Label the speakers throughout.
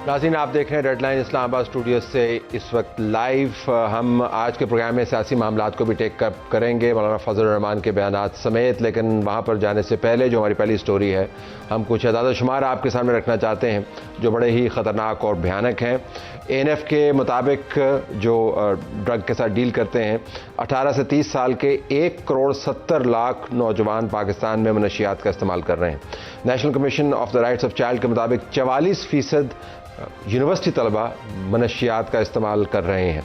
Speaker 1: ناظرین آپ دیکھ رہے ہیں ریڈ لائن اسلام آباد اسٹوڈیو سے اس وقت لائیو. ہم آج کے پروگرام میں سیاسی معاملات کو بھی ٹیک اپ کریں گے مولانا فضل الرحمان کے بیانات سمیت، لیکن وہاں پر جانے سے پہلے جو ہماری پہلی سٹوری ہے ہم کچھ اعداد و شمار آپ کے سامنے رکھنا چاہتے ہیں جو بڑے ہی خطرناک اور بھیانک ہیں. ANF کے مطابق جو ڈرگ کے ساتھ ڈیل کرتے ہیں 18 سے 30 سال کے 1,70,00,000 نوجوان پاکستان میں منشیات کا استعمال کر رہے ہیں. National commission of the rights of child کے مطابق 44% یونیورسٹی طلبہ منشیات کا استعمال کر رہے ہیں.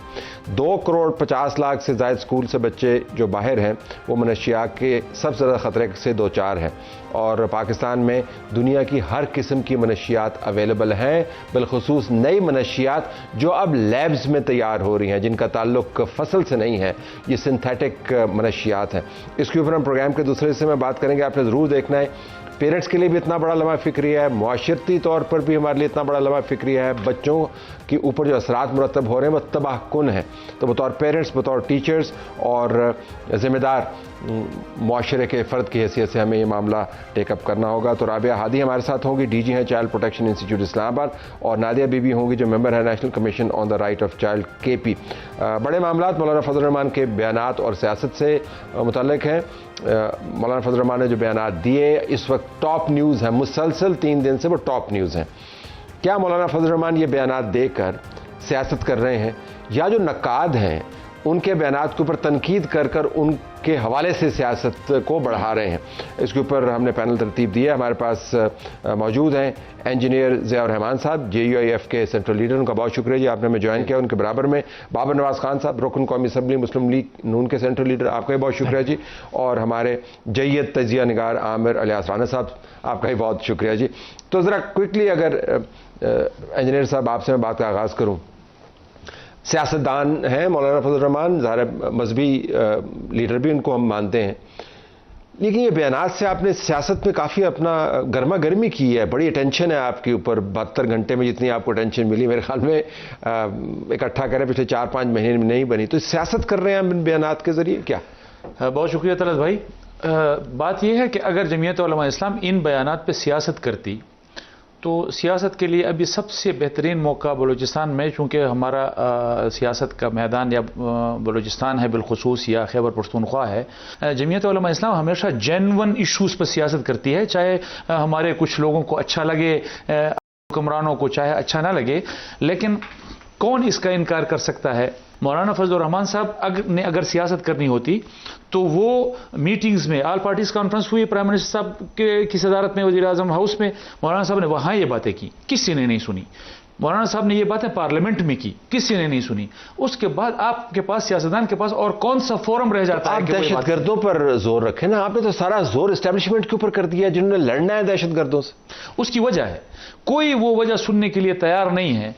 Speaker 1: 2,50,00,000 سے زائد اسکول سے بچے جو باہر ہیں وہ منشیات کے سب سے زیادہ خطرے سے دوچار ہیں، اور پاکستان میں دنیا کی ہر قسم کی منشیات اویلیبل ہیں، بالخصوص نئی منشیات جو اب لیبز میں تیار ہو رہی ہیں جن کا تعلق فصل سے نہیں ہے، یہ سنتھیٹک منشیات ہیں. اس کے اوپر ہم پروگرام کے دوسرے حصے میں بات کریں گے. آپ نے ضرور دیکھنا ہے، پیرنٹس کے لیے بھی اتنا بڑا لمحہ فکری ہے، معاشرتی طور پر بھی ہمارے لیے اتنا بڑا لمحہ فکری ہے، بچوں کے اوپر جو اثرات مرتب ہو رہے ہیں وہ تباہ کن ہیں. تو بطور پیرنٹس، بطور ٹیچرز اور ذمہ دار معاشرے کے فرد کی حیثیت سے ہمیں یہ معاملہ ٹیک اپ کرنا ہوگا. تو رابعہ ہادی ہمارے ساتھ ہوں گی، DG ہیں چائلڈ پروٹیکشن انسٹیٹیوٹ اسلام آباد، اور نادیہ بی بی ہوں گی جو ممبر ہے national commission on the right of child KP. بڑے معاملات مولانا فضل الرحمان کے بیانات اور سیاست سے متعلق ہیں. مولانا فضل الرحمان نے جو بیانات دیے اس وقت ٹاپ نیوز ہیں، مسلسل 3 دن سے وہ ٹاپ نیوز ہیں. کیا مولانا فضل الرحمان یہ بیانات دے کر سیاست کر رہے ہیں، یا جو نقاد ہیں ان کے بیانات کے اوپر تنقید کر کر ان کے حوالے سے سیاست کو بڑھا رہے ہیں؟ اس کے اوپر ہم نے پینل ترتیب دی ہے. ہمارے پاس موجود ہیں انجینئر ضیاء الرحمان صاحب، JUIF کے سینٹرل لیڈر، ان کا بہت شکریہ جی آپ نے ہمیں جوائن کیا. ان کے برابر میں بابر نواز خان صاحب، رکن قومی اسمبلی مسلم لیگ نون کے سینٹرل لیڈر، آپ کا بھی بہت شکریہ جی. اور ہمارے جید تجزیہ نگار عامر الیاس رانا صاحب، آپ کا بھی بہت شکریہ جی. تو ذرا کوئکلی اگر انجینئر صاحب آپ سے میں بات کا آغاز کروں. سیاستدان ہیں مولانا فضل الرحمان، ظاہر مذہبی لیڈر بھی ان کو ہم مانتے ہیں، لیکن یہ بیانات سے آپ نے سیاست میں کافی اپنا گرما گرمی کی ہے، بڑی اٹینشن ہے آپ کے اوپر. 72 گھنٹے میں جتنی آپ کو اٹینشن ملی میرے خیال میں اکٹھا کریں پچھلے 4-5 مہینے میں نہیں بنی. تو سیاست کر رہے ہیں ہم ان بیانات کے ذریعے کیا؟
Speaker 2: بہت شکریہ طلعت بھائی. بات یہ ہے کہ اگر جمعیت علماء اسلام ان بیانات پہ سیاست کرتی تو سیاست کے لیے ابھی سب سے بہترین موقع بلوچستان میں، چونکہ ہمارا سیاست کا میدان یا بلوچستان ہے بالخصوص یا خیبر پختونخوا ہے. جمعیت علماء اسلام ہمیشہ جینون ایشوز پر سیاست کرتی ہے، چاہے ہمارے کچھ لوگوں کو اچھا لگے، حکمرانوں کو چاہے اچھا نہ لگے، لیکن کون اس کا انکار کر سکتا ہے؟ مولانا فضل الرحمان صاحب نے اگر سیاست کرنی ہوتی تو وہ میٹنگز میں آل پارٹیز کانفرنس ہوئی پرائم منسٹر صاحب کی صدارت میں وزیر اعظم ہاؤس میں، مولانا صاحب نے وہاں یہ باتیں کی، کسی نے نہیں سنی. مولانا صاحب نے یہ باتیں پارلیمنٹ میں کی، کسی نے نہیں سنی. اس کے بعد آپ کے پاس سیاستدان کے پاس اور کون سا فورم رہ جاتا ہے؟
Speaker 1: آپ دہشت گردوں پر زور رکھیں نا، آپ نے تو سارا زور اسٹیبلشمنٹ کے اوپر کر دیا جنہوں نے لڑنا ہے دہشت گردوں سے.
Speaker 2: اس کی وجہ ہے، کوئی وہ وجہ سننے کے لیے تیار نہیں ہے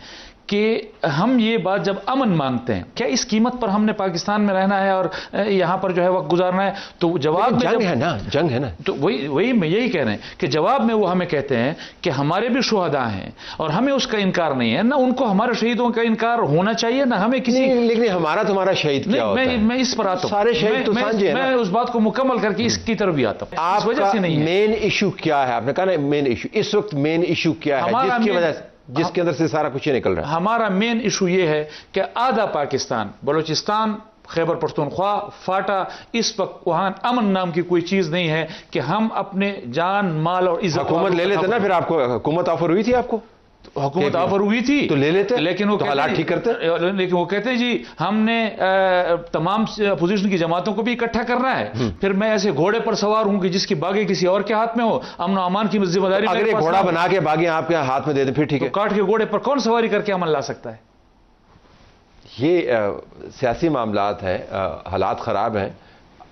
Speaker 2: کہ ہم یہ بات جب امن مانگتے ہیں، کیا اس قیمت پر ہم نے پاکستان میں رہنا ہے اور یہاں پر جو ہے وقت گزارنا ہے؟ تو جواب میں
Speaker 1: جنگ ہے نا،
Speaker 2: تو وہی میں یہی کہہ رہے ہیں کہ جواب میں وہ ہمیں کہتے ہیں کہ ہمارے بھی شہداء ہیں اور ہمیں اس کا انکار نہیں ہے، نہ ان کو ہمارے شہیدوں کا انکار ہونا چاہیے، نہ ہمیں کسی.
Speaker 1: لیکن ہمارا تمہارا شہید کیا ہوتا ہے؟
Speaker 2: میں اس پر آتا ہوں،
Speaker 1: سارے شہید تو سانجے ہیں.
Speaker 2: میں اس بات کو مکمل کر کے اس کی طرف بھی آتا ہوں.
Speaker 1: آپ
Speaker 2: وجہ سے نہیں ہے.
Speaker 1: مین ایشو کیا ہے؟ آپ نے کہا نا مین ایشو، اس وقت مین ایشو کیا ہے جس کی وجہ سے، جس کے اندر سے سارا کچھ نکل رہا ہے؟
Speaker 2: ہمارا مین ایشو یہ ہے کہ آدھا پاکستان، بلوچستان، خیبر پختونخوا، فاٹا، اس وقت وہاں امن نام کی کوئی چیز نہیں ہے کہ ہم اپنے جان مال اور عزت.
Speaker 1: حکومت لے لیتے نا، پھر آپ کو حکومت آفر ہوئی تھی، آپ کو
Speaker 2: حکومت آفر ہوئی تھی
Speaker 1: تو لے لیتے،
Speaker 2: لیکن وہ
Speaker 1: حالات ٹھیک کرتے.
Speaker 2: لیکن وہ کہتے ہیں جی ہم نے تمام اپوزیشن کی جماعتوں کو بھی اکٹھا کرنا ہے. پھر میں ایسے گھوڑے پر سوار ہوں کہ جس کی باغیں کسی اور کے ہاتھ میں ہو، امن و امان کی ذمہ داری
Speaker 1: اگر یہ گھوڑا بنا کے باغیں آپ کے ہاتھ میں دے دیں پھر ٹھیک ہے.
Speaker 2: کاٹ کے گھوڑے پر کون سواری کر کے امن لا سکتا ہے؟
Speaker 1: یہ سیاسی معاملات ہیں، حالات خراب ہیں.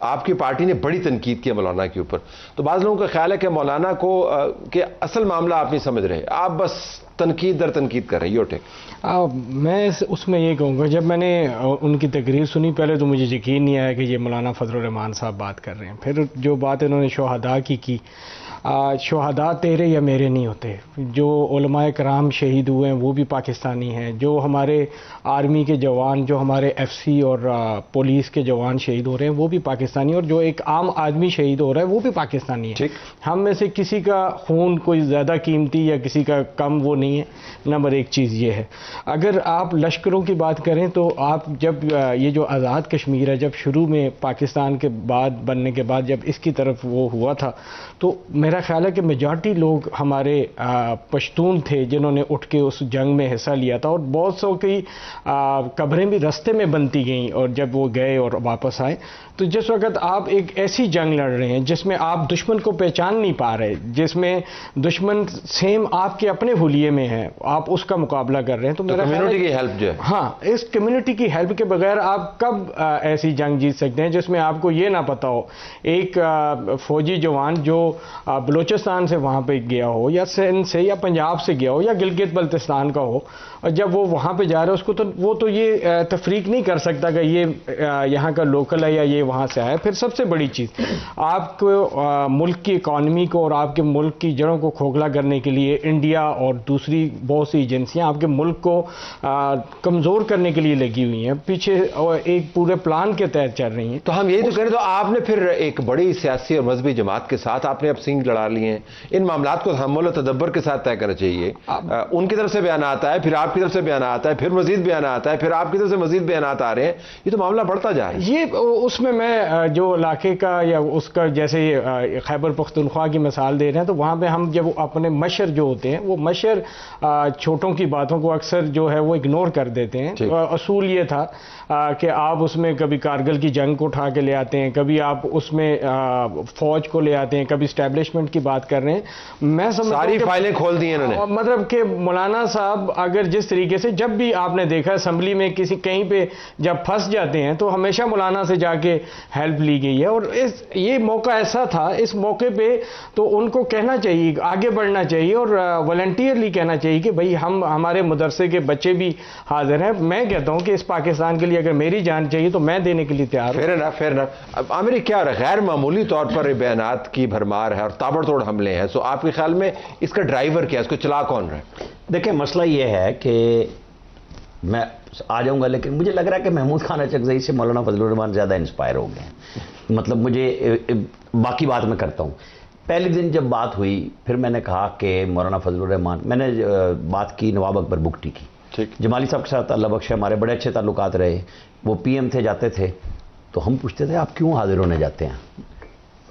Speaker 1: آپ کی پارٹی نے بڑی تنقید کی ہے مولانا کے اوپر، تو بعض لوگوں کا خیال ہے کہ مولانا کو کہ اصل معاملہ آپ نہیں سمجھ رہے، آپ بس تنقید در تنقید کر رہے ہیں.
Speaker 3: میں اس میں یہ کہوں گا، جب میں نے ان کی تقریر سنی پہلے تو مجھے یقین نہیں آیا کہ یہ مولانا فضل الرحمان صاحب بات کر رہے ہیں. پھر جو بات انہوں نے شہداء کی شہداء تیرے یا میرے نہیں ہوتے. جو علماء کرام شہید ہوئے ہیں وہ بھی پاکستانی ہیں، جو ہمارے آرمی کے جوان، جو ہمارے FC اور پولیس کے جوان شہید ہو رہے ہیں وہ بھی پاکستانی، اور جو ایک عام آدمی شہید ہو رہا ہے وہ بھی پاکستانی ہے. ہم میں سے کسی کا خون کوئی زیادہ قیمتی یا کسی کا کم وہ نہیں ہے. نمبر ایک چیز یہ ہے. اگر آپ لشکروں کی بات کریں تو آپ جب یہ جو آزاد کشمیر ہے، جب شروع میں پاکستان کے بعد بننے کے بعد جب اس کی طرف وہ ہوا تھا تو میرا خیال ہے کہ میجارٹی لوگ ہمارے پشتون تھے جنہوں نے اٹھ کے اس جنگ میں حصہ لیا تھا، اور بہت سو کی قبریں بھی رستے میں بنتی گئیں اور جب وہ گئے اور واپس آئے. تو جس وقت آپ ایک ایسی جنگ لڑ رہے ہیں جس میں آپ دشمن کو پہچان نہیں پا رہے، جس میں دشمن سیم آپ کے اپنے حلیے میں ہے، آپ اس کا مقابلہ کر رہے ہیں، تو میرا
Speaker 1: کمیونٹی کی ہیلپ جو ہے،
Speaker 3: ہاں، اس کمیونٹی کی ہیلپ کے بغیر آپ کب ایسی جنگ جیت سکتے ہیں جس میں آپ کو یہ نہ پتا ہو. ایک فوجی جوان جو بلوچستان سے وہاں پہ گیا ہو، یا سندھ سے یا پنجاب سے گیا ہو یا گلگت بلتستان کا ہو، اور جب وہ وہاں پہ جا رہا ہے اس کو تو وہ تو یہ تفریق نہیں کر سکتا کہ یہ یہاں کا لوکل ہے یا یہ وہاں سے آیا. پھر سب سے بڑی چیز، آپ کو ملک کی اکانومی کو اور آپ کے ملک کی جڑوں کو کھوکھلا کرنے کے لیے انڈیا اور دوسری بہت سی ایجنسیاں آپ کے ملک کو کمزور کرنے کے لیے لگی ہوئی ہیں، پیچھے ایک پورے پلان کے تحت چل رہی ہیں.
Speaker 1: تو ہم یہی تو کریں. تو آپ نے پھر ایک بڑی سیاسی اور مذہبی جماعت کے ساتھ آپ نے اب سینگ لڑا لیے ہیں. ان معاملات کو تحمل و تدبر کے ساتھ طے کرنا چاہیے. ان کی طرف سے بیان آتا ہے، پھر آپ کی طرف سے بیان آتا ہے، پھر مزید بیان آتا ہے، پھر آپ کی طرف سے مزید بیانات آ رہے ہیں. یہ تو معاملہ بڑھتا جا رہا ہے.
Speaker 3: یہ اس میں جو علاقے کا یا اس کا جیسے خیبر پختونخوا کی مثال دے رہے ہیں، تو وہاں پہ ہم جب اپنے مشر جو ہوتے ہیں وہ مشر چھوٹوں کی باتوں کو اکثر جو ہے وہ اگنور کر دیتے ہیں. اصول یہ تھا کہ آپ اس میں کبھی کارگل کی جنگ کو اٹھا کے لے آتے ہیں، کبھی آپ اس میں فوج کو لے آتے ہیں، کبھی اسٹیبلشمنٹ کی بات کر رہے ہیں. میں سمجھتا ہوں
Speaker 1: ساری فائلیں کھول دی انہوں نے.
Speaker 3: مطلب کہ مولانا صاحب اگر جس طریقے سے جب بھی آپ نے دیکھا اسمبلی میں کہیں پہ جب پھنس جاتے ہیں تو ہمیشہ مولانا سے جا کے ہیلپ لی گئی ہے. اور یہ موقع ایسا تھا، اس موقع پہ تو ان کو کہنا چاہیے، آگے بڑھنا چاہیے اور والنٹیئرلی کہنا چاہیے کہ بھائی ہمارے مدرسے کے بچے بھی حاضر ہیں. میں کہتا ہوں کہ اس پاکستان کے لیے اگر میری جان چاہیے تو میں دینے کے لیے تیار ہوں.
Speaker 1: فیر انف. اب عامر کیا غیر معمولی طور پر بیانات کی بھرمار ہے اور تابڑ توڑ حملے ہیں. سو آپ کے خیال میں اس کا ڈرائیور کیا ہے، اس کو چلا کون رہا ہے؟
Speaker 4: دیکھیں مسئلہ یہ ہے کہ میں آ جاؤں گا، لیکن مجھے لگ رہا ہے کہ محمود خان اچکزئی سے مولانا فضل الرحمان زیادہ انسپائر ہو گئے ہیں. مطلب مجھے باقی بات میں کرتا ہوں. پہلے دن جب بات ہوئی پھر میں نے کہا کہ مولانا فضل الرحمان، میں نے بات کی نواب اکبر بگٹی کی. جمالی صاحب کے ساتھ اللہ بخش ہمارے بڑے اچھے تعلقات رہے. وہ پی ایم تھے، جاتے تھے تو ہم پوچھتے تھے آپ کیوں حاضر ہونے جاتے ہیں،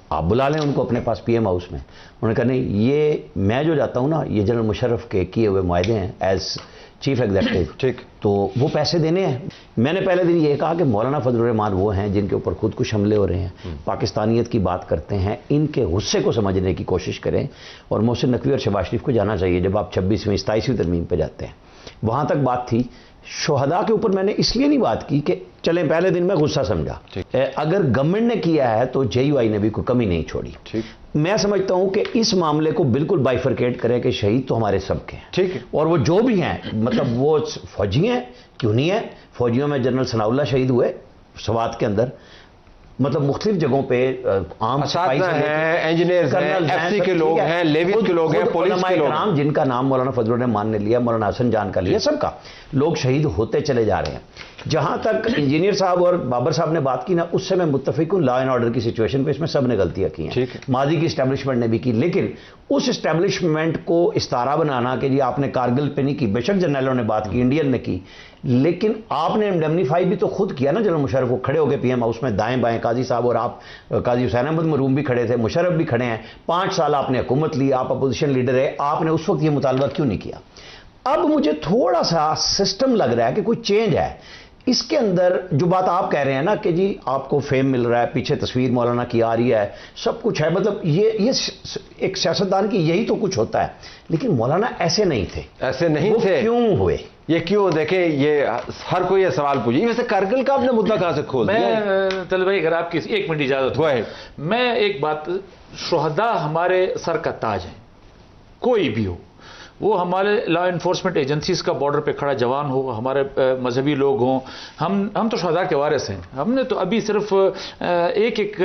Speaker 4: آپ بلا لیں ان کو اپنے پاس پی ایم ہاؤس میں. انہوں نے کہا نہیں، یہ میں جو جاتا ہوں نا، یہ جنرل مشرف کے کیے ہوئے معاہدے ہیں ایز چیف ایگزیکٹو،
Speaker 1: ٹھیک،
Speaker 4: تو وہ پیسے دینے ہیں. میں نے پہلے دن یہ کہا کہ مولانا فضل الرحمان وہ ہیں جن کے اوپر خود کش حملے ہو رہے ہیں، پاکستانیت کی بات کرتے ہیں، ان کے غصے کو سمجھنے کی کوشش کریں. اور محسن نقوی اور شہباز شریف کو جانا چاہیے جب آپ 26ویں 27ویں ترمیم پہ جاتے ہیں. وہاں تک بات تھی. شہداء کے اوپر میں نے اس لیے نہیں بات کی کہ چلیں پہلے دن میں غصہ سمجھا. اگر گورنمنٹ نے کیا ہے تو جے یو آئی نے بھی کوئی کمی نہیں چھوڑی. میں سمجھتا ہوں کہ اس معاملے کو بالکل بائیفرکیٹ کریں کہ شہید تو ہمارے سب کے ہیں، ٹھیک ہے، اور وہ جو بھی ہیں، مطلب وہ فوجی ہیں کیوں نہیں ہیں. فوجیوں میں جنرل ثناء اللہ شہید ہوئے سوات کے اندر، مطلب مختلف جگہوں پہ عام
Speaker 1: اساتذہ ہیں، انجینئرز ہیں، ایف سی کے لوگ ہیں، لیویز کے لوگ ہیں، پولیس کے لوگ ہیں،
Speaker 4: جن کا نام مولانا فضل الرحمان نے لیا، مولانا حسن جان کا لیا، سب کا لوگ شہید ہوتے چلے جا رہے ہیں. جہاں تک انجینئر صاحب اور بابر صاحب نے بات کی نا، اس سے میں متفق ہوں. لا اینڈ آرڈر کی سچویشن پہ اس میں سب نے غلطیاں کی ہیں، ماضی کی اسٹیبلشمنٹ نے بھی کی، لیکن اس اسٹیبلشمنٹ کو استعارہ بنانا کہ جی آپ نے کارگل پہ نہیں کی، بے شک جرنیلوں نے بات کی، انڈین نے کی، لیکن آپ نے انڈیمنیفائی بھی تو خود کیا نا. جنرل مشرف کو کھڑے ہو کے پی ایم ہاؤس میں دائیں بائیں قاضی صاحب اور آپ قاضی حسین احمد مروم بھی کھڑے تھے، مشرف بھی کھڑے ہیں. 5 سال آپ نے حکومت لی، آپ اپوزیشن لیڈر ہے، آپ نے اس وقت یہ مطالبہ کیوں نہیں کیا؟ اب مجھے تھوڑا سا سسٹم لگ رہا ہے کہ کوئی چینج ہے اس کے اندر. جو بات آپ کہہ رہے ہیں نا کہ جی آپ کو فیم مل رہا ہے، پیچھے تصویر مولانا کی آ رہی ہے، سب کچھ ہے، مطلب یہ ایک سیاستدان کی یہی تو کچھ ہوتا ہے. لیکن مولانا ایسے نہیں تھے.
Speaker 1: ایسے نہیں تھے.
Speaker 4: کیوں ہوئے؟
Speaker 1: یہ کیوں؟ دیکھیں یہ ہر کوئی یہ سوال پوچھے. ویسے کارگل کا آپ نے مدعا کہاں سے کھول دیا؟
Speaker 2: میں طلب بھائی اگر آپ کی 1 منٹ اجازت ہو، میں ایک بات، شہداء ہمارے سر کا تاج ہیں، کوئی بھی ہو، وہ ہمارے لا انفورسمنٹ ایجنسیز کا بارڈر پہ کھڑا جوان ہو، ہمارے مذہبی لوگ ہوں، ہم تو شہداء کے وارث ہیں. ہم نے تو ابھی صرف ایک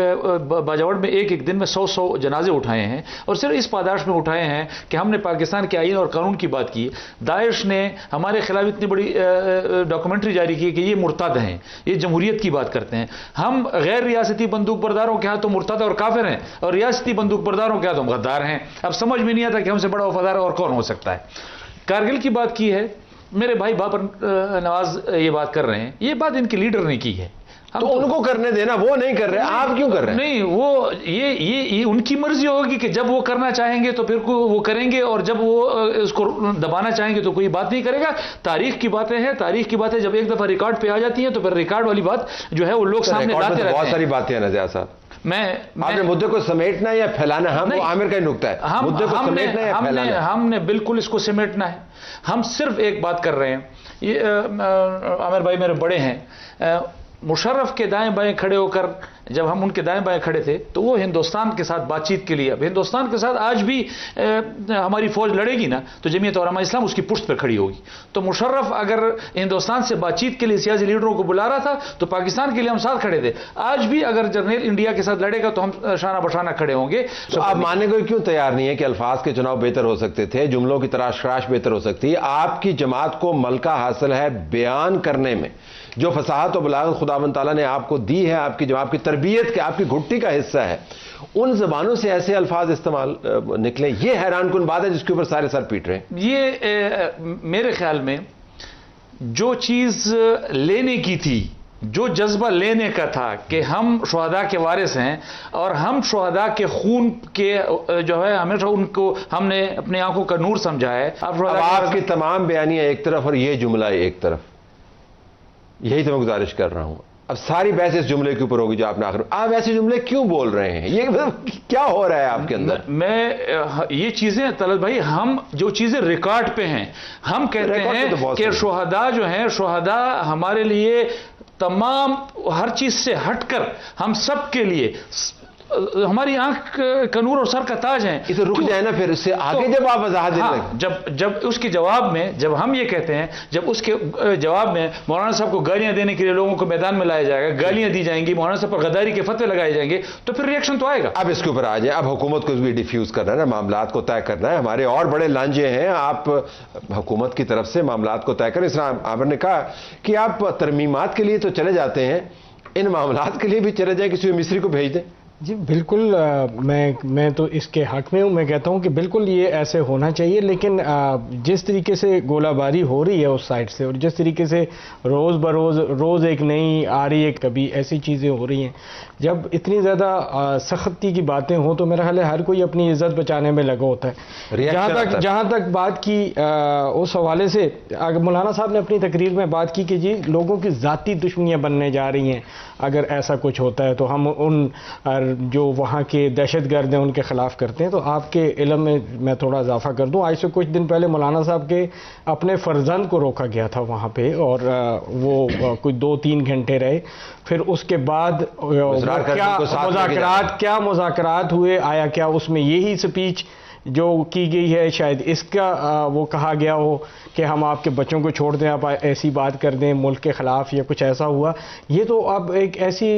Speaker 2: باجوڑ میں ایک دن میں 100 جنازے اٹھائے ہیں، اور صرف اس پاداش میں اٹھائے ہیں کہ ہم نے پاکستان کے آئین اور قانون کی بات کی. داعش نے ہمارے خلاف اتنی بڑی ڈاکومنٹری جاری کی کہ یہ مرتد ہیں، یہ جمہوریت کی بات کرتے ہیں. ہم غیر ریاستی بندوق برداروں کے ہاں تو مرتد اور کافر ہیں، اور ریاستی بندوق برداروں کے ہاں تو غدار ہیں. اب سمجھ میں نہیں آتا کہ ہم سے بڑا وفادار اور کون ہو سکتا ہے. کارگل کی بات کی ہے، میرے بھائی بابر نواز یہ بات کر رہے ہیں، یہ بات ان کے لیڈر نے کی ہے،
Speaker 1: تو ان کو کرنے دینا، وہ نہیں کر رہے، آپ کیوں کر رہے ہیں؟
Speaker 2: نہیں، وہ یہ ان کی مرضی ہوگی کہ جب وہ کرنا چاہیں گے تو پھر وہ کریں گے، اور جب وہ اس کو دبانا چاہیں گے تو کوئی بات نہیں کرے گا۔ تاریخ کی باتیں ہیں، تاریخ کی باتیں جب ایک دفعہ ریکارڈ پہ آ جاتی ہیں تو پھر ریکارڈ والی بات جو ہے وہ لوگ سامنے لاتے رہتے ہیں۔
Speaker 1: بہت ساری باتیں ہیں نزیہ صاحب، آپ نے مدعے کو سمیٹنا یا پھیلانا، ہم وہ عامر کا ہی نکتہ ہے، مدعے کو سمیٹنا یا پھیلانا؟
Speaker 2: ہم نے بالکل اس کو سمیٹنا ہے، ہم صرف ایک بات کر رہے ہیں، یہ عامر بھائی میرے بڑے ہیں، مشرف کے دائیں بائیں کھڑے ہو کر جب ہم ان کے دائیں بائیں کھڑے تھے تو وہ ہندوستان کے ساتھ بات چیت کے لیے، اب ہندوستان کے ساتھ آج بھی ہماری فوج لڑے گی نا تو جمعیت علماء اسلام اس کی پشت پر کھڑی ہوگی۔ تو مشرف اگر ہندوستان سے بات چیت کے لیے سیاسی لیڈروں کو بلا رہا تھا تو پاکستان کے لیے ہم ساتھ کھڑے تھے، آج بھی اگر جرنیل انڈیا کے ساتھ لڑے گا تو ہم شانہ بشانہ کھڑے ہوں گے۔
Speaker 1: تو آپ ماننے کو کیوں تیار نہیں ہے کہ الفاظ کے چناؤ بہتر ہو سکتے تھے، جملوں کی تراش خراش بہتر ہو سکتی ہے؟ آپ کی جماعت کو ملکہ حاصل ہے بیان کرنے میں، جو فصاحت و بلاغت خداوند تعالیٰ نے آپ کو دی ہے، آپ کی جواب کی تربیت کے، آپ کی گھٹی کا حصہ ہے، ان زبانوں سے ایسے الفاظ استعمال نکلیں، یہ حیران کن بات ہے جس کے اوپر سارے سر پیٹ رہے ہیں۔
Speaker 2: یہ میرے خیال میں جو چیز لینے کی تھی، جو جذبہ لینے کا تھا کہ ہم شہداء کے وارث ہیں اور ہم شہداء کے خون کے جو ہے ہمیشہ ان کو ہم نے اپنی آنکھوں کا نور سمجھا ہے۔
Speaker 1: اب آپ کی تمام بیانیاں ایک طرف اور یہ جملہ ایک طرف، یہی تو میں گزارش کر رہا ہوں۔ اب ساری بحث اس جملے کے اوپر ہوگی جو آپ نے آخر، آپ ایسے جملے کیوں بول رہے ہیں؟ یہ کیا ہو رہا ہے آپ کے اندر؟
Speaker 2: میں یہ چیزیں طلعت بھائی، ہم جو چیزیں ریکارڈ پہ ہیں، ہم کہتے ہیں کہ شہداء جو ہیں، شہداء ہمارے لیے تمام ہر چیز سے ہٹ کر ہم سب کے لیے ہماری آنکھ کا نور اور سر کا تاج ہیں۔
Speaker 1: اسے رک جائے نا، پھر اس سے آگے جب آپ وضاحت دیں گے،
Speaker 2: جب اس کے جواب میں، جب ہم یہ کہتے ہیں، جب اس کے جواب میں مولانا صاحب کو گالیاں دینے کے لیے لوگوں کو میدان میں لایا جائے گا، گالیاں دی جائیں گی، مولانا صاحب پر غداری کے فتوے لگائے جائیں گے، تو پھر ریئیکشن تو آئے گا۔
Speaker 1: اب اس کے اوپر آ جائیں، اب حکومت کو بھی ڈیفیوز کرنا ہے نا، معاملات کو طے کرنا ہے، ہمارے اور بڑے لانجے ہیں، آپ حکومت کی طرف سے معاملات کو طے کریں۔ اس طرح عامر نے کہا کہ آپ ترمیمات کے لیے تو چلے جاتے ہیں، ان معاملات کے لیے بھی چلے جائیں، کسی مصری کو بھیج دیں۔
Speaker 3: جی بالکل، میں تو اس کے حق میں ہوں، میں کہتا ہوں کہ بالکل یہ ایسے ہونا چاہیے، لیکن جس طریقے سے گولہ باری ہو رہی ہے اس سائڈ سے، اور جس طریقے سے روز بروز ایک نئی آ رہی ہے، کبھی ایسی چیزیں ہو رہی ہیں، جب اتنی زیادہ سختی کی باتیں ہوں تو میرا خیال ہے ہر کوئی اپنی عزت بچانے میں لگا ہوتا ہے۔ جہاں تک بات کی اس حوالے سے، مولانا صاحب نے اپنی تقریر میں بات کی کہ جی لوگوں کی ذاتی دشمنیاں بننے جا رہی ہیں اگر ایسا کچھ ہوتا ہے، تو ہم ان جو وہاں کے دہشت گرد ہیں ان کے خلاف کرتے ہیں۔ تو آپ کے علم میں تھوڑا اضافہ کر دوں، آج سے کچھ دن پہلے مولانا صاحب کے اپنے فرزند کو روکا گیا تھا وہاں پہ، اور وہ کچھ 2-3 گھنٹے رہے، پھر اس کے بعد کیا مذاکرات ہوئے، آیا کیا اس میں یہی سپیچ جو کی گئی ہے، شاید اس کا وہ کہا گیا ہو کہ ہم آپ کے بچوں کو چھوڑ دیں، آپ ایسی بات کر دیں ملک کے خلاف، یا کچھ ایسا ہوا۔ یہ تو اب ایک ایسی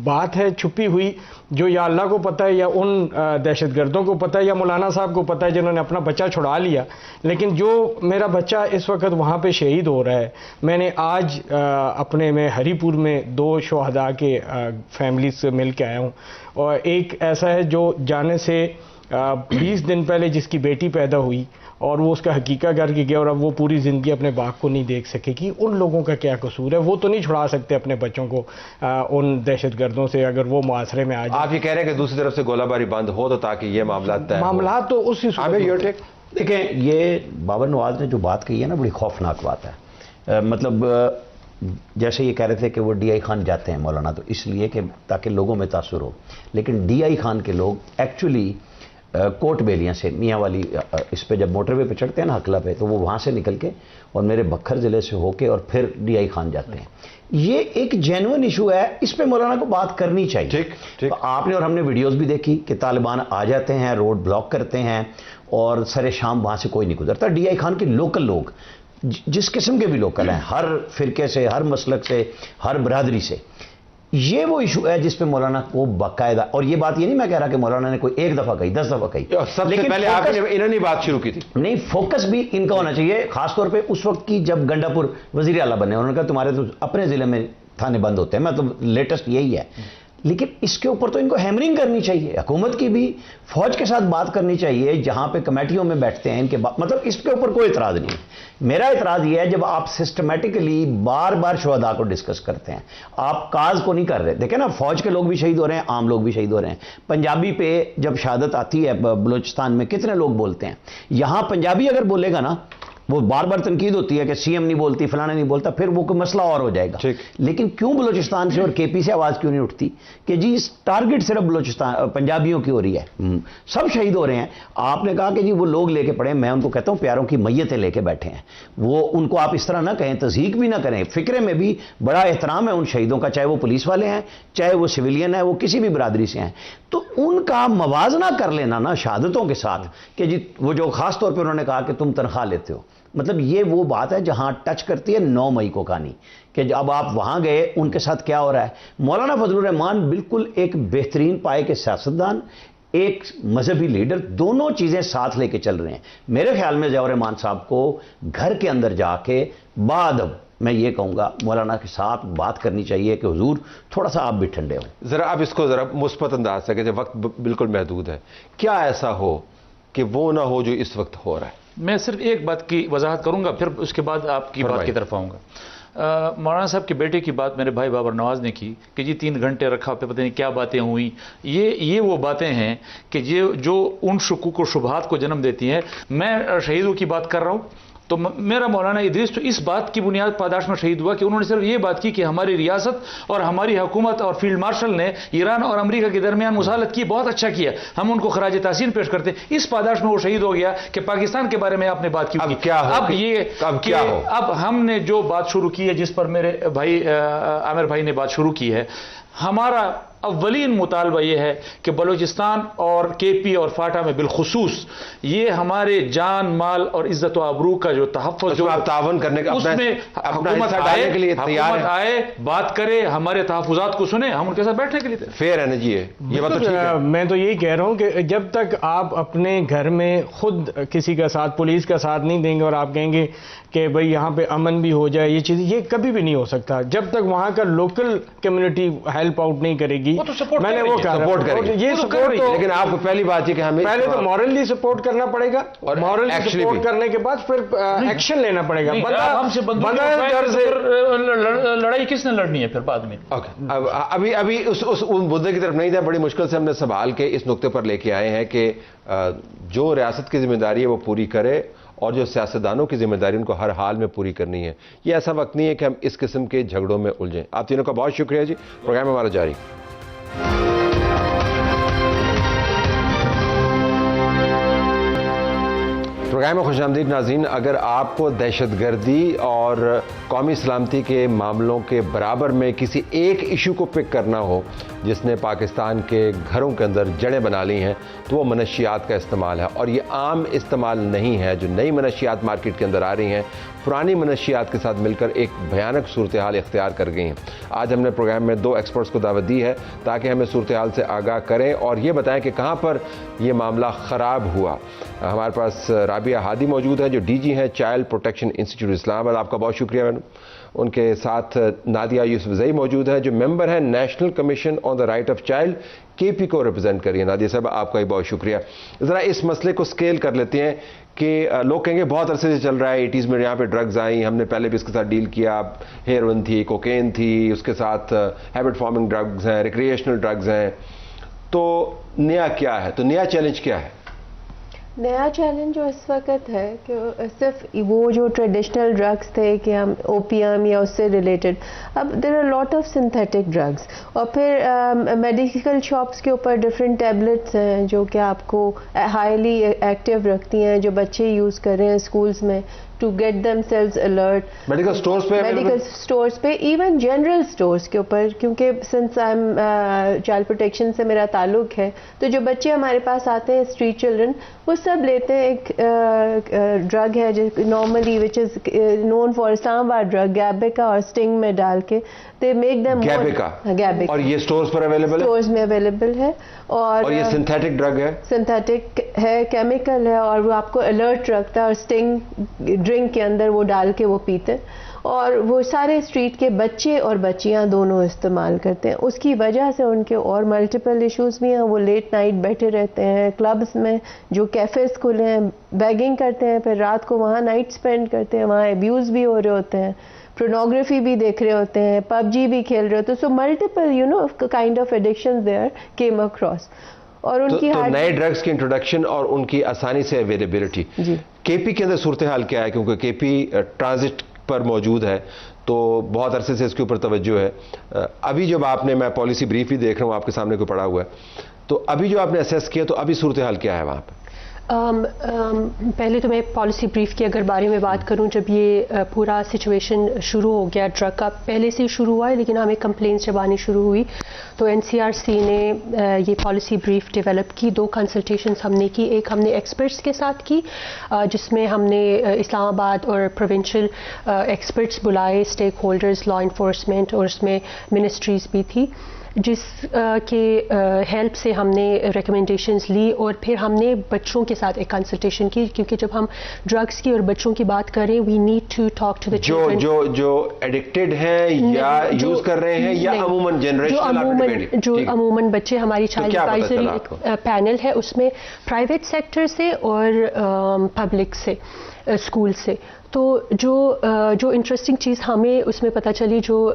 Speaker 3: بات ہے چھپی ہوئی جو یا اللہ کو پتہ ہے، یا ان دہشت گردوں کو پتہ ہے، یا مولانا صاحب کو پتہ ہے جنہوں نے اپنا بچہ چھڑا لیا۔ لیکن جو میرا بچہ اس وقت وہاں پہ شہید ہو رہا ہے، میں نے آج اپنے میں ہری پور میں 2 شہداء کے فیملیز سے مل کے آیا ہوں، اور ایک ایسا ہے جو جانے سے 20 دن پہلے جس کی بیٹی پیدا ہوئی اور وہ اس کا حقیقہ کر کے گیا، اور اب وہ پوری زندگی اپنے باپ کو نہیں دیکھ سکے گی۔ ان لوگوں کا کیا قصور ہے؟ وہ تو نہیں چھڑا سکتے اپنے بچوں کو ان دہشت گردوں سے اگر وہ معاشرے میں آ جائیں۔
Speaker 1: آپ یہ کہہ رہے ہیں کہ دوسری طرف سے گولہ باری بند ہو تو تاکہ یہ
Speaker 3: معاملات تو اسی
Speaker 4: دیکھیں، یہ بابر نواز نے جو بات کہی ہے نا، بڑی خوفناک بات ہے۔ مطلب جیسے یہ کہہ رہے تھے کہ وہ ڈی آئی خان جاتے ہیں مولانا تو اس لیے کہ تاکہ لوگوں میں تاثر ہو، لیکن ڈی آئی خان کے لوگ ایکچولی کوٹ بیلیاں سے، میاں والی اس پہ جب موٹر وے پہ چڑھتے ہیں نا حقلہ پہ، تو وہ وہاں سے نکل کے اور میرے بکھر ضلع سے ہو کے اور پھر ڈی آئی خان جاتے ہیں۔ یہ ایک جینوئن ایشو ہے، اس پہ مولانا کو بات کرنی چاہیے۔ ٹھیک، آپ نے اور ہم نے ویڈیوز بھی دیکھی کہ طالبان آ جاتے ہیں، روڈ بلاک کرتے ہیں، اور سر شام وہاں سے کوئی نہیں گزرتا۔ ڈی آئی خان کے لوکل لوگ، جس قسم کے بھی لوکل ہیں، ہر فرقے سے، ہر مسلک سے، ہر برادری سے، یہ وہ ایشو ہے جس پہ مولانا کو باقاعدہ، اور یہ بات یہ نہیں میں کہہ رہا کہ مولانا نے کوئی 1 دفعہ کہی، 10 دفعہ کہی،
Speaker 1: لیکن پہلے آپ نے انہوں نے بات شروع کی تھی۔
Speaker 4: نہیں، فوکس بھی ان کا ہونا چاہیے، خاص طور پہ اس وقت کی جب گنڈا پور وزیر اعلیٰ بنے، انہوں نے کہا تمہارے تو اپنے ضلع میں تھانے بند ہوتے ہیں، مطلب لیٹسٹ یہی ہے۔ لیکن اس کے اوپر تو ان کو ہیمرنگ کرنی چاہیے، حکومت کی بھی، فوج کے ساتھ بات کرنی چاہیے، جہاں پہ کمیٹیوں میں بیٹھتے ہیں ان کے مطلب اس کے اوپر کوئی اعتراض نہیں ہے۔ میرا اعتراض یہ ہے جب آپ سسٹمیٹکلی بار بار شہداء کو ڈسکس کرتے ہیں، آپ کاز کو نہیں کر رہے۔ دیکھیں نا، فوج کے لوگ بھی شہید ہو رہے ہیں، عام لوگ بھی شہید ہو رہے ہیں۔ پنجابی پہ جب شہادت آتی ہے بلوچستان میں کتنے لوگ بولتے ہیں، یہاں پنجابی اگر بولے گا نا، وہ بار بار تنقید ہوتی ہے کہ سی ایم نہیں بولتی، فلانا نہیں بولتا، پھر وہ کوئی مسئلہ اور ہو جائے گا۔ لیکن کیوں بلوچستان سے اور کے پی سے آواز کیوں نہیں اٹھتی کہ جی ٹارگٹ صرف بلوچستان پنجابیوں کی ہو رہی ہے، سب شہید ہو رہے ہیں۔ آپ نے کہا کہ جی وہ لوگ لے کے پڑے، میں ان کو کہتا ہوں پیاروں کی میتیں لے کے بیٹھے ہیں، وہ ان کو آپ اس طرح نہ کہیں، تضحیک بھی نہ کریں۔ فکرے میں بھی بڑا احترام ہے ان شہیدوں کا، چاہے وہ پولیس والے ہیں، چاہے وہ سویلین ہیں، وہ کسی بھی برادری سے ہیں، تو ان کا موازنہ کر لینا نا شہادتوں کے ساتھ کہ جی وہ جو خاص طور پہ انہوں نے کہا کہ تم تنخواہ لیتے ہو، مطلب یہ وہ بات ہے جہاں ٹچ کرتی ہے 9 مئی کو کہانی کہ جب آپ وہاں گئے ان کے ساتھ کیا ہو رہا ہے۔ مولانا فضل الرحمان بالکل ایک بہترین پائے کے سیاستدان، ایک مذہبی لیڈر، دونوں چیزیں ساتھ لے کے چل رہے ہیں۔ میرے خیال میں ضیاء الرحمان صاحب کو گھر کے اندر جا کے بعد میں یہ کہوں گا مولانا کے ساتھ بات کرنی چاہیے کہ حضور تھوڑا سا آپ بھی ٹھنڈے ہوں۔
Speaker 1: ذرا آپ اس کو ذرا مثبت انداز سے کہ وقت بالکل محدود ہے، کیا ایسا ہو کہ وہ نہ ہو جو اس وقت ہو رہا ہے؟
Speaker 2: میں صرف ایک بات کی وضاحت کروں گا، پھر اس کے بعد آپ کی بات کی طرف آؤں گا۔ مولانا صاحب کے بیٹے کی بات میرے بھائی بابر نواز نے کی کہ جی 3 گھنٹے رکھا، پہ پتہ نہیں کیا باتیں ہوئیں۔ یہ وہ باتیں ہیں کہ جو ان شکوک و شبہات کو جنم دیتی ہیں۔ میں شہیدوں کی بات کر رہا ہوں تو میرا مولانا ادریس تو اس بات کی بنیاد پاداش میں شہید ہوا کہ انہوں نے صرف یہ بات کی کہ ہماری ریاست اور ہماری حکومت اور فیلڈ مارشل نے ایران اور امریکہ کے درمیان مصالحت کی، بہت اچھا کیا، ہم ان کو خراج تحسین پیش کرتے ہیں۔ اس پاداش میں وہ شہید ہو گیا کہ پاکستان کے بارے میں آپ نے بات کی۔ اب ہم نے جو بات شروع کی ہے، جس پر میرے بھائی عامر بھائی نے بات شروع کی ہے، ہمارا اولین مطالبہ یہ ہے کہ بلوچستان اور کے پی اور فاٹا میں بالخصوص یہ ہمارے جان مال اور عزت و آبرو کا جو تحفظ، جو
Speaker 1: آپ تعاون کرنے کا
Speaker 2: اس میں حکومت آئے، بات کرے، ہمارے تحفظات کو سنے، ہم ان کے ساتھ بیٹھنے کے لیے
Speaker 1: فیئر ہے نا جی؟ یہ بات
Speaker 3: میں تو یہی کہہ رہا ہوں کہ جب تک آپ اپنے گھر میں خود کسی کا ساتھ، پولیس کا ساتھ نہیں دیں گے اور آپ کہیں گے کہ بھئی یہاں پہ امن بھی ہو جائے، یہ چیز یہ کبھی بھی نہیں ہو سکتا جب تک وہاں کا لوکل کمیونٹی ہیلپ آؤٹ نہیں کرے گی۔ میں نے وہ کہا سپورٹ کرے گی، یہ سپورٹ تو،
Speaker 1: لیکن آپ کو پہلی بات یہ کہ ہمیں
Speaker 3: پہلے تو مورلی سپورٹ کرنا پڑے گا، اور مورلی سپورٹ کرنے کے بعد پھر ایکشن لینا پڑے گا۔
Speaker 2: لڑائی کس نے لڑنی ہے پھر بعد میں؟
Speaker 1: ابھی اس مدعے کی طرف نہیں تھا، بڑی مشکل سے ہم نے سنبھال کے اس نقطے پر لے کے آئے ہیں کہ جو ریاست کی ذمہ داری ہے وہ پوری کرے، اور جو سیاستدانوں کی ذمہ داری ان کو ہر حال میں پوری کرنی ہے۔ یہ ایسا وقت نہیں ہے کہ ہم اس قسم کے جھگڑوں میں الجھیں۔ آپ تینوں کا بہت شکریہ جی، پروگرام ہمارا جاری۔ پروگرام میں خوش آمدید ناظرین۔ اگر آپ کو دہشت گردی اور قومی سلامتی کے معاملوں کے برابر میں کسی ایک ایشو کو پک کرنا ہو جس نے پاکستان کے گھروں کے اندر جڑیں بنا لی ہیں، تو وہ منشیات کا استعمال ہے، اور یہ عام استعمال نہیں ہے۔ جو نئی منشیات مارکیٹ کے اندر آ رہی ہیں، پرانی منشیات کے ساتھ مل کر ایک بھیانک صورتحال اختیار کر گئی ہیں۔ آج ہم نے پروگرام میں 2 ایکسپرٹس کو دعوت دی ہے تاکہ ہمیں صورتحال سے آگاہ کریں اور یہ بتائیں کہ کہاں پر یہ معاملہ خراب ہوا۔ ہمارے پاس رابعہ ہادی موجود ہے جو ڈی جی ہیں چائلڈ پروٹیکشن انسٹیٹیوٹ اسلام آباد، آپ کا بہت شکریہ میڈم۔ ان کے ساتھ نادیہ یوسفزئی موجود ہے جو ممبر ہیں national commission on the right of child, کے پی کو ریپرزینٹ کر رہی ہیں۔ نادیہ صاحب آپ کا بھی بہت شکریہ۔ ذرا اس مسئلے کو سکیل کر لیتے ہیں کہ لوگ کہیں گے بہت عرصے سے چل رہا ہے، 80s میں یہاں پہ ڈرگز آئیں، ہم نے پہلے بھی اس کے ساتھ ڈیل کیا، ہیروئن تھی، کوکین تھی، اس کے ساتھ ہیبٹ فارمنگ ڈرگز ہیں، ریکریشنل ڈرگز ہیں، تو نیا کیا ہے؟ تو نیا چیلنج کیا ہے؟
Speaker 5: نیا چیلنج جو اس وقت ہے کہ صرف وہ جو ٹریڈیشنل ڈرگس تھے کہ ہم اوپیم یا اس سے ریلیٹڈ، اب there are lot of synthetic drugs, اور پھر میڈیکل شاپس کے اوپر ڈفرینٹ ٹیبلٹس ہیں جو کہ آپ کو ہائیلی ایکٹیو رکھتی ہیں، جو بچے یوز کر رہے ہیں اسکولز میں to get them sales alert.
Speaker 1: Medical stores پہ،
Speaker 5: میڈیکل اسٹورز پہ، ایون جنرل اسٹورز کے اوپر، کیونکہ since I am child protection سے میرا تعلق ہے، تو جو بچے ہمارے پاس آتے ہیں اسٹریٹ چلڈرن، وہ سب لیتے ہیں ایک ڈرگ ہے جو normally which is known for اسلام آباد ڈرگ، گیبیکا اور اسٹنگ میں ڈال کے دے میک دیم
Speaker 1: گیبیکا، اور یہ اسٹورز پر اویلیبل ہے؟
Speaker 5: اسٹورز میں اویلیبل ہے، اور
Speaker 1: یہ سنتھیٹک ڈرگ ہے،
Speaker 5: سنتھیٹک ہے، کیمیکل ہے، اور وہ آپ کو الرٹ رکھتا ہے، اور اسٹنگ ڈرنک کے اندر وہ ڈال کے وہ پیتے، اور وہ سارے اسٹریٹ کے بچے اور بچیاں دونوں استعمال کرتے ہیں. اس کی وجہ سے ان کے اور ملٹیپل ایشوز بھی ہیں. وہ لیٹ نائٹ بیٹھے رہتے ہیں کلبز میں, جو کیفیز کھلے ہیں, بیگنگ کرتے ہیں, پھر رات کو وہاں نائٹ اسپینڈ کرتے ہیں, وہاں ابیوز بھی ہو رہے ہوتے ہیں, پورنوگرافی بھی دیکھ رہے ہوتے ہیں, پب جی بھی کھیل رہے ہوتے ہیں. So multiple kind of addiction there came across. اور ان کی
Speaker 1: نئے ڈرگس کی انٹروڈکشن اور ان کی آسانی سے اویلیبلٹی. کے پی کے اندر صورتحال کیا ہے, کیونکہ کے پی ٹرانزٹ پر موجود ہے تو بہت عرصے سے اس کے اوپر توجہ ہے. ابھی جب آپ نے, میں پالیسی بریف بھی دیکھ رہا ہوں آپ کے سامنے کوئی پڑا ہوا ہے, تو ابھی جو آپ نے اسیس کیا تو ابھی صورتحال کیا ہے وہاں پہ؟
Speaker 6: پہلے تو میں پالیسی بریف کے اگر بارے میں بات کروں, جب یہ پورا سچویشن شروع ہو گیا ڈرگ کا, پہلے سے ہی شروع ہوا ہے لیکن ہمیں کمپلینس جب آنی شروع ہوئی تو NCRC نے یہ پالیسی بریف ڈیولپ کی. 2 کنسلٹیشنز ہم نے کی. ایک ہم نے ایکسپرٹس کے ساتھ کی جس میں ہم نے اسلام آباد اور پروونشل ایکسپرٹس بلائے, اسٹیک ہولڈرز, لا انفورسمنٹ, اور اس میں منسٹریز بھی تھی, جس کے ہیلپ سے ہم نے ریکمنڈیشنز لی. اور پھر ہم نے بچوں کے ساتھ ایک کنسلٹیشن کی, کیونکہ جب ہم ڈرگس کی اور بچوں کی بات کریں we need to talk to the children
Speaker 1: جو ایڈکٹڈ ہیں یا یوز کر رہے ہیں یا عموماً جنریشنل,
Speaker 6: جو عموماً بچے. ہماری چائلڈ ایڈوائزری پینل ہے, اس میں پرائیویٹ سیکٹر سے اور پبلک سے, اسکول سے. تو جو انٹرسٹنگ چیز ہمیں اس میں پتہ چلی, جو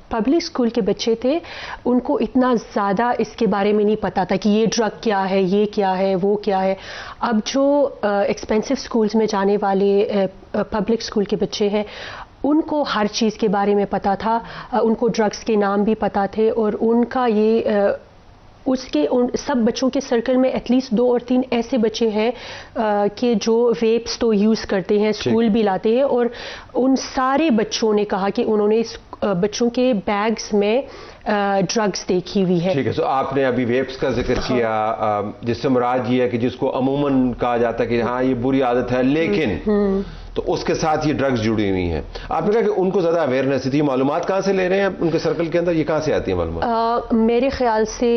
Speaker 6: پبلک اسکول کے بچے تھے ان کو اتنا زیادہ اس کے بارے میں نہیں پتا تھا کہ یہ ڈرگ کیا ہے, یہ کیا ہے, وہ کیا ہے. اب جو ایکسپینسو اسکولز میں جانے والے پبلک اسکول کے بچے ہیں ان کو ہر چیز کے بارے میں پتا تھا, ان کو ڈرگس کے نام بھی پتا تھے, اور ان کا یہ اس کے سب بچوں کے سرکل میں ایٹ لیسٹ 2 اور 3 ایسے بچے ہیں کہ جو ویپس تو یوز کرتے ہیں, اسکول بھی لاتے ہیں. اور ان سارے بچوں نے کہا کہ انہوں نے بچوں کے بیگز میں ڈرگس دیکھی ہوئی ہے.
Speaker 1: ٹھیک ہے. سو آپ نے ابھی ویپس کا ذکر کیا, جس سے مراد یہ ہے کہ جس کو عموماً کہا جاتا ہے کہ ہاں یہ بری عادت ہے, لیکن تو اس کے ساتھ یہ ڈرگز جڑی ہوئی ہیں. آپ نے کہا کہ ان کو زیادہ اویئرنیس تھی. معلومات کہاں سے لے رہے ہیں ان کے سرکل کے اندر, یہ کہاں سے آتی ہیں معلومات؟
Speaker 6: میرے خیال سے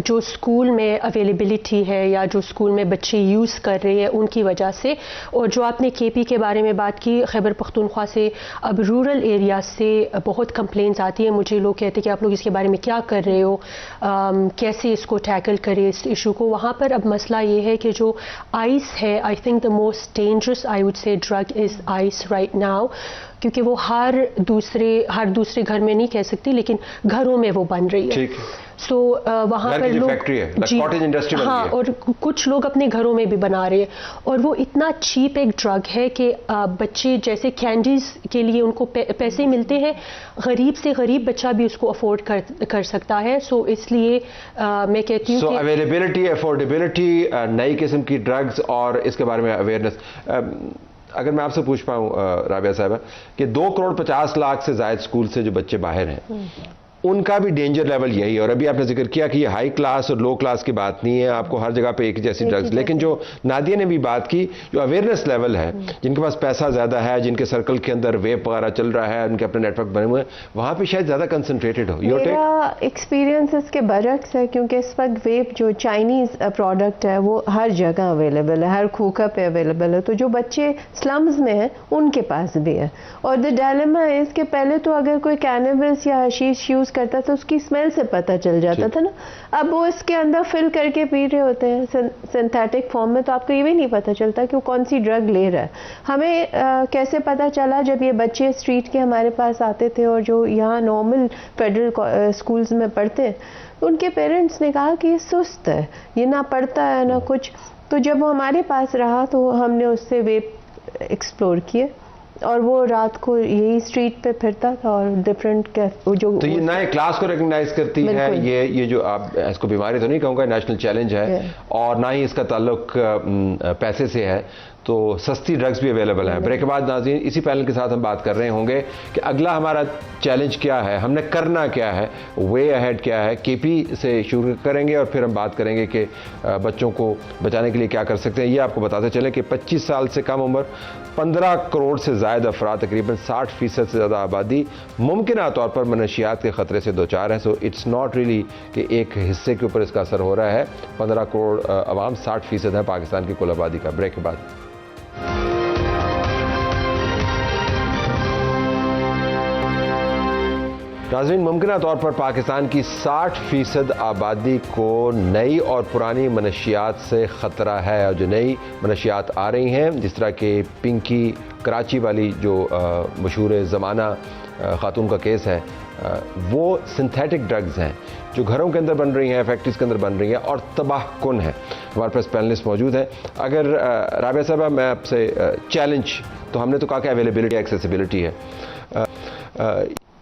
Speaker 6: جو اسکول میں اویلیبلٹی ہے یا جو اسکول میں بچے یوز کر رہے ہیں ان کی وجہ سے. اور جو آپ نے کے پی کے بارے میں بات کی, خیبر پختونخوا سے اب رورل ایریا سے بہت کمپلینس آتی ہیں. مجھے لوگ کہتے ہیں کہ آپ لوگ اس کے بارے میں کیا کر رہے ہو, کیسے اس کو ٹیکل کرے اس ایشو کو. وہاں پر اب مسئلہ یہ ہے کہ جو آئس ہے, آئی think the most dangerous I would say drug is ice right now, کیونکہ وہ ہر دوسرے گھر میں نہیں کہہ سکتی لیکن گھروں میں وہ بن رہی ہے. سو وہاں پر لوگ, ہاں, اور کچھ لوگ اپنے گھروں میں بھی بنا رہے ہیں. اور وہ اتنا چیپ ایک ڈرگ ہے کہ بچے جیسے کینڈیز کے لیے ان کو پیسے ملتے ہیں, غریب سے غریب بچہ بھی اس کو افورڈ کر سکتا ہے. سو اس لیے میں کہتی ہوں کہ
Speaker 1: اویلیبلٹی, افورڈیبلٹی, نئی قسم کی ڈرگز اور اس کے بارے میں اویئرنیس. اگر میں آپ سے پوچھ پاؤں رابعہ صاحبہ کہ 2.50 کروڑ سے زائد اسکول سے جو بچے باہر ہیں ان کا بھی ڈینجر لیول یہی ہے. اور ابھی آپ نے ذکر کیا کہ یہ ہائی کلاس اور لو کلاس کی بات نہیں ہے, آپ کو ہر جگہ پہ ایک جیسی ڈرگز. لیکن جو نادیہ نے بھی بات کی, جو اویئرنیس لیول ہے, جن کے پاس پیسہ زیادہ ہے, جن کے سرکل کے اندر ویپ وغیرہ چل رہا ہے, ان کے اپنے نیٹ ورک بنے ہوئے ہیں, وہاں پہ شاید زیادہ کنسنٹریٹڈ ہو.
Speaker 5: میرا ایکسپیرینس اس کے برعکس ہے, کیونکہ اس وقت ویپ جو چائنیز پروڈکٹ ہے وہ ہر جگہ اویلیبل ہے, ہر کھوکا پہ اویلیبل ہے. تو جو بچے سلمز میں ہیں ان کے پاس بھی ہے. اور دا ڈائلیما ہے اس کے پہلے تو اگر کوئی کینیبس یا حشیش یوز کرتا تو اس کی اسمیل سے پتہ چل جاتا تھا نا. اب وہ اس کے اندر فل کر کے پی رہے ہوتے ہیں سنتھیٹک فارم میں, تو آپ کو یہ بھی نہیں پتہ چلتا کہ وہ کون سی ڈرگ لے رہا ہے. ہمیں کیسے پتہ چلا, جب یہ بچے اسٹریٹ کے ہمارے پاس آتے تھے اور جو یہاں نارمل فیڈرل اسکولز میں پڑھتے, ان کے پیرنٹس نے کہا کہ یہ سست ہے, یہ نہ پڑھتا ہے نہ کچھ. تو جب وہ ہمارے پاس رہا تو ہم نے اس سے ویپ ایکسپلور کیے, اور وہ رات کو یہی اسٹریٹ پہ پھرتا تھا اور ڈفرینٹ جو. تو
Speaker 1: یہ نئے کلاس کو ریکگنائز کرتی ہے. یہ جو آپ اس کو بیماری تو نہیں کہوں گا, نیشنل چیلنج ہے, اور نہ ہی اس کا تعلق پیسے سے ہے. تو سستی ڈرگز بھی اویلیبل ہیں. بریک کے بعد ناظرین اسی پینل کے ساتھ ہم بات کر رہے ہوں گے کہ اگلا ہمارا چیلنج کیا ہے, ہم نے کرنا کیا ہے, وے اہیڈ کیا ہے. کے پی سے شروع کریں گے اور پھر ہم بات کریں گے کہ بچوں کو بچانے کے لیے کیا کر سکتے ہیں. یہ آپ کو بتاتے چلیں کہ 25 سال سے کم عمر 15 کروڑ سے زائد افراد, تقریباً 60% سے زیادہ آبادی ممکنہ طور پر منشیات کے خطرے سے دوچار ہیں. سو اٹس ناٹ ریلی کہ ایک حصے کے اوپر اس کا اثر ہو رہا ہے. 15 کروڑ عوام 60% ہے پاکستان کی کل آبادی کا. بریک کے بعد ناظرین، ممکنہ طور پر پاکستان کی 60% آبادی کو نئی اور پرانی منشیات سے خطرہ ہے، اور جو نئی منشیات آ رہی ہیں جس طرح کہ پنکی کراچی والی جو مشہور زمانہ خاتون کا کیس ہے، وہ سنتھیٹک ڈرگز ہیں جو گھروں کے اندر بن رہی ہیں، فیکٹریز کے اندر بن رہی ہیں اور تباہ کن ہیں۔ ہمارے پاس پینلسٹ موجود ہیں۔ اگر رابعہ صاحبہ میں آپ سے چیلنج، تو ہم نے تو کہا کہ اویلیبلٹی ایکسیسیبلٹی ہے،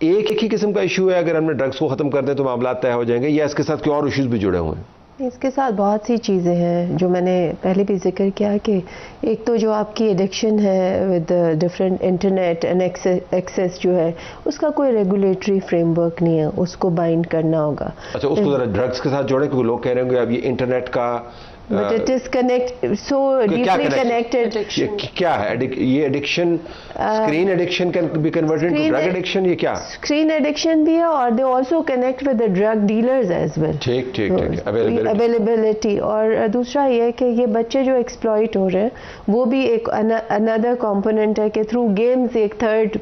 Speaker 1: ایک ہی قسم کا ایشو ہے، اگر ہم نے ڈرگس کو ختم کر دیں تو معاملات طے ہو جائیں گے، یا اس کے ساتھ کوئی اور ایشوز بھی جڑے ہوئے ہیں؟
Speaker 5: اس کے ساتھ بہت سی چیزیں ہیں جو میں نے پہلے بھی ذکر کیا کہ ایک تو جو آپ کی ایڈکشن ہے with different internet and access جو ہے، اس کا کوئی ریگولیٹری فریم ورک نہیں ہے، اس کو بائنڈ کرنا ہوگا۔
Speaker 1: اچھا، اس کو ذرا ڈرگس کے ساتھ جوڑیں، کیونکہ لوگ کہہ رہے ہیں کہ اب یہ انٹرنیٹ کا
Speaker 5: But it is so deeply connected.
Speaker 1: کیا ہے یہ addiction? Screen addiction can be converted to drug addiction, یہ کیا؟
Speaker 5: اسکرین ایڈکشن بھی ہے اور they also connect with the drug dealers as well.
Speaker 1: ٹھیک ٹھیک ٹھیک،
Speaker 5: اویلیبلٹی۔ اور دوسرا یہ کہ یہ بچے جو ایکسپلائٹ ہو رہے ہیں وہ بھی ایک اندر کمپوننٹ ہے کہ تھرو گیمز ایک تھرڈ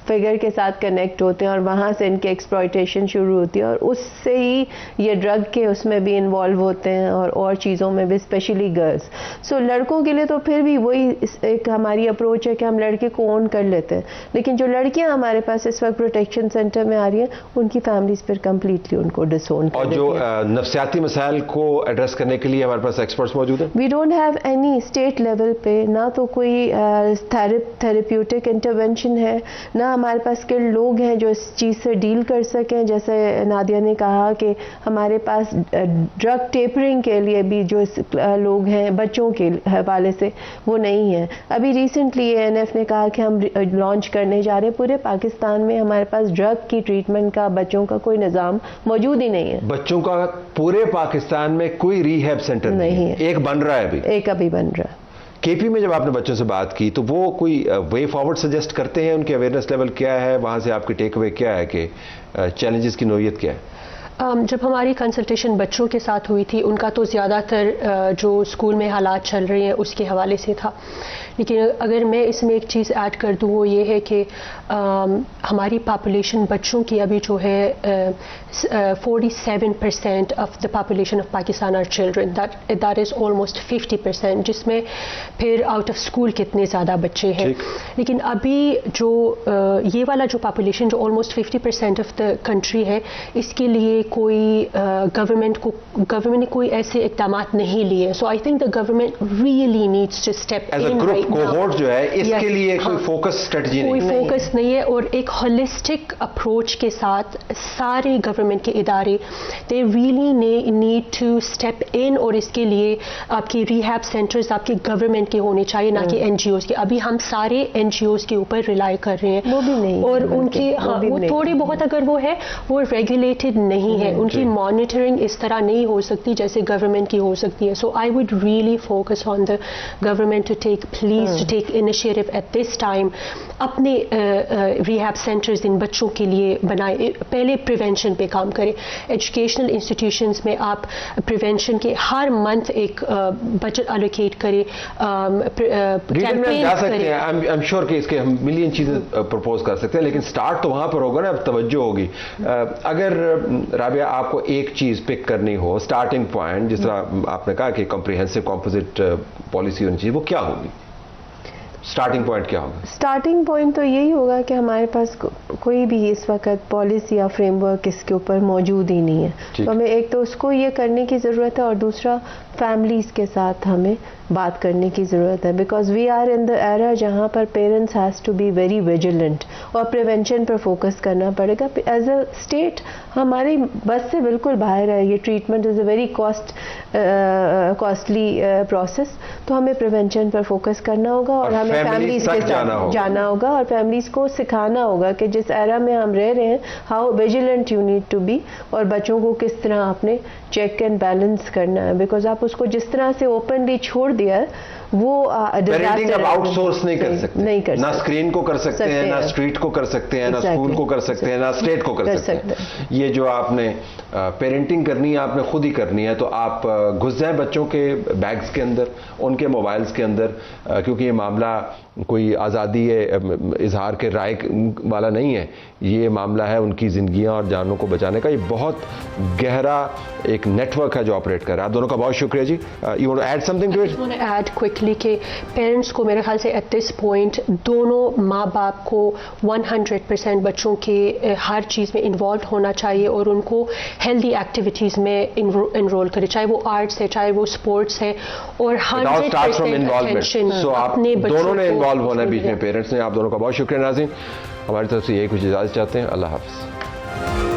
Speaker 5: فگر کے ساتھ کنیکٹ ہوتے ہیں اور وہاں سے ان کی ایکسپلائٹیشن شروع ہوتی ہے، اور اس سے ہی یہ ڈرگ کے اس میں بھی انوالو ہوتے ہیں اور چیزوں میں بھی، اسپیشلی گرلس۔ سو لڑکوں کے لیے تو پھر بھی وہی ایک ہماری اپروچ ہے کہ ہم لڑکے کو اون کر لیتے ہیں، لیکن جو لڑکیاں ہمارے پاس اس وقت پروٹیکشن سینٹر میں آ رہی ہیں ان کی فیملیز پھر کمپلیٹلی ان کو ڈس اون کر دیتی ہیں۔
Speaker 1: اور جو نفسیاتی مسائل کو ایڈریس کرنے کے لیے ہمارے پاس ایکسپرٹس موجود ہیں؟
Speaker 5: We don't have any state level پہ نہ تو کوئی تھراپیوٹک انٹرونشن ہے، نہ ہمارے پاس اسکلڈ لوگ ہیں جو اس چیز سے ڈیل کر سکیں۔ جیسے نادیہ نے کہا کہ ہمارے پاس ڈرگ ٹیپرنگ کے لیے بھی جو لوگ ہیں بچوں کے حوالے سے وہ نہیں ہیں۔ ابھی ریسنٹلی ANF نے کہا کہ ہم لانچ کرنے جا رہے ہیں، پورے پاکستان میں ہمارے پاس ڈرگ کی ٹریٹمنٹ کا بچوں کا کوئی نظام موجود ہی نہیں ہے۔
Speaker 1: بچوں کا پورے پاکستان میں کوئی ریہیب سینٹر نہیں ہے؟ ایک بن رہا ہے ابھی؟
Speaker 5: ایک ابھی بن رہا ہے۔
Speaker 1: KP میں جب آپ نے بچوں سے بات کی تو وہ کوئی وے فارورڈ سجیسٹ کرتے ہیں؟ ان کی اویئرنیس لیول کیا ہے؟ وہاں سے آپ کی ٹیک اوے کیا ہے کہ چیلنجز کی نوعیت کیا ہے؟
Speaker 6: جب ہماری کنسلٹیشن بچوں کے ساتھ ہوئی تھی ان کا تو زیادہ تر جو اسکول میں حالات چل رہے ہیں اس کے حوالے سے تھا، لیکن اگر میں اس میں ایک چیز ایڈ کر دوں وہ یہ ہے کہ ہماری پاپولیشن بچوں کی ابھی جو ہے 47% of the population of Pakistan are children, that is almost 50%، جس میں پھر آؤٹ آف اسکول کتنے زیادہ بچے ہیں۔ لیکن ابھی جو یہ والا جو پاپولیشن جو آلموسٹ 50% آف دا کنٹری ہے، اس کے لیے کوئی گورنمنٹ نے کوئی ایسے اقدامات نہیں لیے۔ So I think the government really needs to step in right now.
Speaker 1: Cohort جو ہے اس کے لیے کوئی فوکس اسٹریٹجی نہیں،
Speaker 6: کوئی فوکس نہیں ہے، اور ایک ہولسٹک اپروچ کے ساتھ سارے گورنمنٹ کے ادارے they really need to step in, اور اس کے لیے آپ کی ریہیب سینٹرز آپ کے گورنمنٹ کے ہونے چاہیے نہ کہ NGOs کے۔ ابھی ہم سارے NGOs کے اوپر ریلائی کر رہے ہیں،
Speaker 5: وہ بھی نہیں،
Speaker 6: اور ان کے وہ تھوڑے بہت اگر وہ ہے وہ ریگولیٹڈ نہیں ہے، ان کی مانیٹرنگ اس طرح نہیں ہو سکتی جیسے گورنمنٹ کی ہو سکتی ہے۔ So I would really focus on the government to take please to take initiative at this time, اپنے ریہیب سینٹرز ان بچوں کے لیے بنائے، پہلے پریونشن پہ کام کریں۔ ایجوکیشنل انسٹیٹیوشنز میں آپ پریونشن کے ہر منتھ ایک بجٹ الوکیٹ کریں، کیمپین
Speaker 1: جا سکتے ہیں۔
Speaker 6: کریں۔
Speaker 1: آئی ایم شیور کہ اس کے ہم ملین چیزیں پرپوز کر سکتے ہیں، لیکن سٹارٹ تو وہاں پر ہوگا نا، اب توجہ ہوگی۔ اگر رابعہ آپ کو ایک چیز پک کرنی ہو، اسٹارٹنگ پوائنٹ، جس طرح آپ نے کہا کہ کمپریہنسو کمپوزٹ پالیسی ہونی چاہیے، وہ کیا ہوگی؟ اسٹارٹنگ پوائنٹ کیا ہوگا؟
Speaker 5: اسٹارٹنگ پوائنٹ تو یہی ہوگا کہ ہمارے پاس کوئی بھی اس وقت پالیسی یا فریم ورک اس کے اوپر موجود ہی نہیں ہے، تو ہمیں ایک تو اس کو یہ کرنے کی ضرورت ہے، اور دوسرا فیملیز کے ساتھ ہمیں بات کرنے کی ضرورت ہے، because we are in the era جہاں پر parents has to be very vigilant, اور پریونشن پر فوکس کرنا پڑے گا۔ ایز اے اسٹیٹ ہماری بس سے بالکل باہر ہے، یہ treatment is a very costly process, تو ہمیں پریونشن پر فوکس کرنا ہوگا، اور ہمیں فیملیز کے ساتھ جانا ہوگا، اور فیملیز کو سکھانا ہوگا کہ جس ایرا میں ہم رہ رہے ہیں how vigilant you need to be, اور بچوں کو کس طرح آپ نے چیک اینڈ بیلنس کرنا ہے، بیکاز آپ اس کو جس طرح سے اوپنلی چھوڑ دیا ہے وہ
Speaker 1: پیرنٹنگ اب آؤٹ سورس نہیں کر سکتے، نہ اسکرین کو کر سکتے ہیں، نہ اسٹریٹ سٹیٹ کو کر سکتے ہیں، نہ اسکول کو کر سکتے ہیں، نہ اسٹیٹ کو کر سکتے ہیں. یہ جو آپ نے پیرنٹنگ کرنی ہے آپ نے خود ہی کرنی ہے. تو آپ گھس جائیں بچوں کے بیگز کے اندر، ان کے موبائلز کے اندر، کیونکہ یہ معاملہ کوئی آزادی اظہار کے رائے والا نہیں ہے. یہ معاملہ ہے ان کی زندگیاں اور جانوں کو بچانے کا. یہ بہت گہرا ایک نیٹ ورک ہے جو آپریٹ کر رہا ہے. آپ دونوں کا بہت شکریہ جی. You want to add something to it?
Speaker 6: Add quickly کہ پیرنٹس کو میرے خیال سے ایٹ دس پوائنٹ دونوں ماں باپ کو 100% بچوں کے ہر چیز میں انوالو ہونا چاہیے اور ان کو ہیلدی ایکٹیویٹیز میں انرول کرے، چاہے وہ آرٹس ہے چاہے وہ اسپورٹس ہے، اور 100% اٹینشن اپنے بچوں
Speaker 1: دونوں نے انوالو ہونا ہے بیچ میں، پیرنٹس نے. آپ دونوں کا بہت شکریہ. ناظرین ہماری طرف سے یہی کچھ اجازت چاہتے ہیں. اللہ حافظ.